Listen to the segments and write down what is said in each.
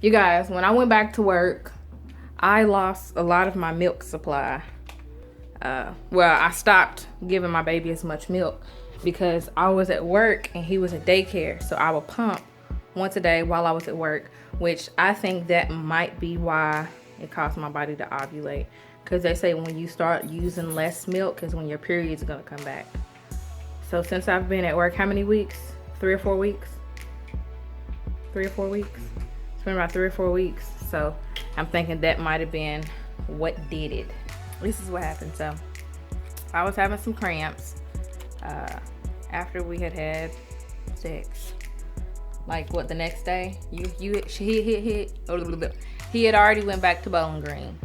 You guys, when I went back to work, I lost a lot of my milk supply. Well, I stopped giving my baby as much milk because I was at work and he was at daycare. So I would pump once a day while I was at work, which I think that might be why it caused my body to ovulate. Because they say when you start using less milk is when your period's gonna come back. So since I've been at work, how many weeks? 3 or 4 weeks? 3 or 4 weeks? It's been about 3 or 4 weeks. So I'm thinking that might have been what did it. This is what happened. So I was having some cramps after we had sex. Like what, the next day? He had already went back to Bowling Green.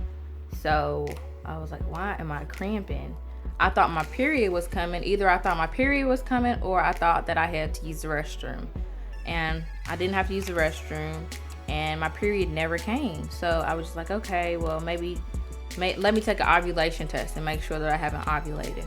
So I was like, why am I cramping? I thought my period was coming. Either I thought my period was coming or I thought that I had to use the restroom. And I didn't have to use the restroom and my period never came. So I was just like, okay, well let me take an ovulation test and make sure that I haven't ovulated.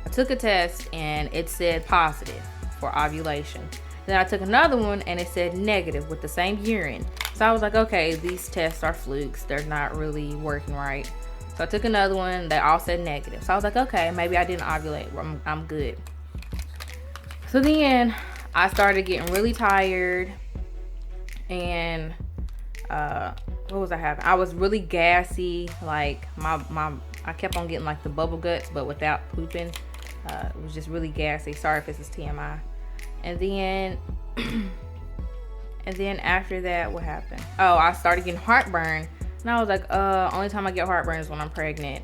I took a test and it said positive for ovulation. Then I took another one and it said negative with the same urine. So I was like, okay, these tests are flukes. They're not really working right. So I took another one. They all said negative. So I was like, okay, maybe I didn't ovulate. I'm good. So then I started getting really tired and what was I having? I was really gassy. Like I kept on getting like the bubble guts, but without pooping. It was just really gassy. Sorry if this is TMI. And then after that, what happened? Oh, I started getting heartburn. And I was like, only time I get heartburn is when I'm pregnant.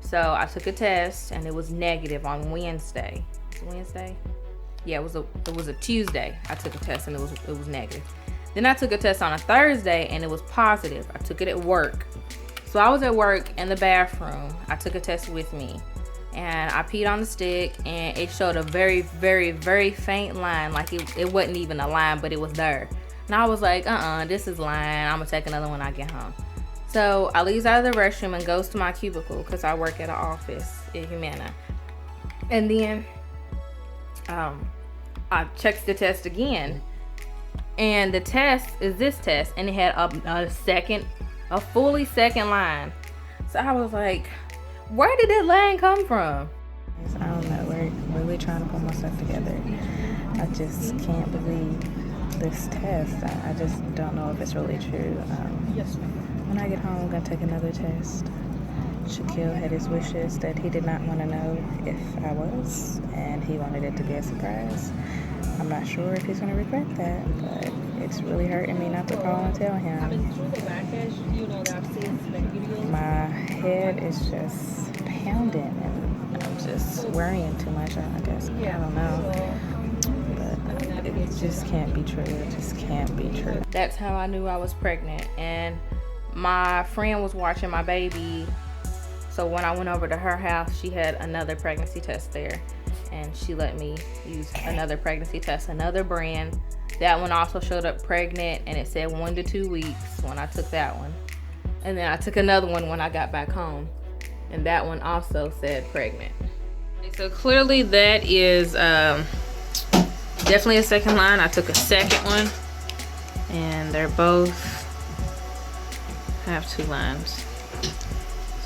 So I took a test and it was negative on Wednesday. Was it Wednesday? Yeah, it was a Tuesday. I took a test and it was negative. Then I took a test on a Thursday and it was positive. I took it at work. So I was at work in the bathroom. I took a test with me. And I peed on the stick and it showed a very, very, very faint line. Like it wasn't even a line, but it was there. And I was like, this is lying. I'm gonna take another one when I get home. So I leaves out of the restroom and goes to my cubicle because I work at an office in Humana. And then I checked the test again. And the test is this test. And it had a fully second line. So I was like, where did that line come from? I don't know. We're really trying to pull myself together. I just can't believe this test. I just don't know if it's really true. When I get home, I'm going to take another test. Shaquille had his wishes that he did not want to know if I was, and he wanted it to be a surprise. I'm not sure if he's going to regret that, but it's really hurting me not to call and tell him. My head is just pounding, and I'm just worrying too much, I guess. I don't know. But it just can't be true. It just can't be true. That's how I knew I was pregnant. And my friend was watching my baby. So when I went over to her house, she had another pregnancy test there. And she let me use another pregnancy test, another brand. That one also showed up pregnant, and it said 1 to 2 weeks when I took that one. And then I took another one when I got back home, and that one also said pregnant. So clearly that is definitely a second line. I took a second one, and they're both have 2 lines.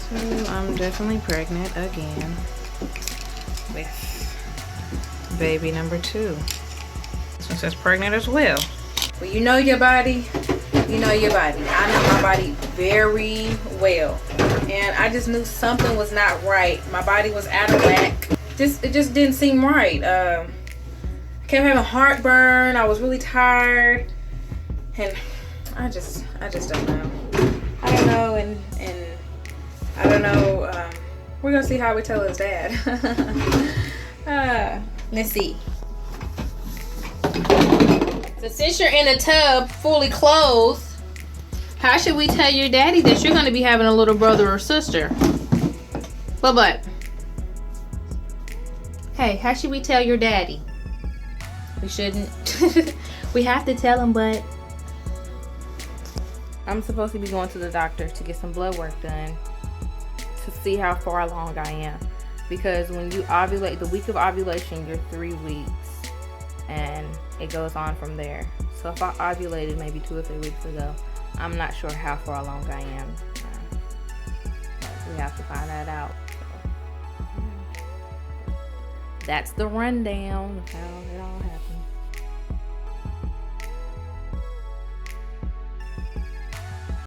So I'm definitely pregnant again with baby number 2. This one says pregnant as well. Well, you know your body. You know your body. I know my body very well. And I just knew something was not right. My body was out of whack. It just didn't seem right. Kept having heartburn. I was really tired. And I just don't know. I don't know, and I don't know. We're gonna see how we tell his dad. Let's see. So since you're in a tub fully clothed, how should we tell your daddy that you're gonna be having a little brother or sister? But hey, how should we tell your daddy? We shouldn't. We have to tell him, but I'm supposed to be going to the doctor to get some blood work done to see how far along I am. Because when you ovulate, the week of ovulation, you're 3 weeks. And it goes on from there. So if I ovulated maybe 2 or 3 weeks ago, I'm not sure how far along I am. We have to find that out. So, yeah. That's the rundown of how it all happened.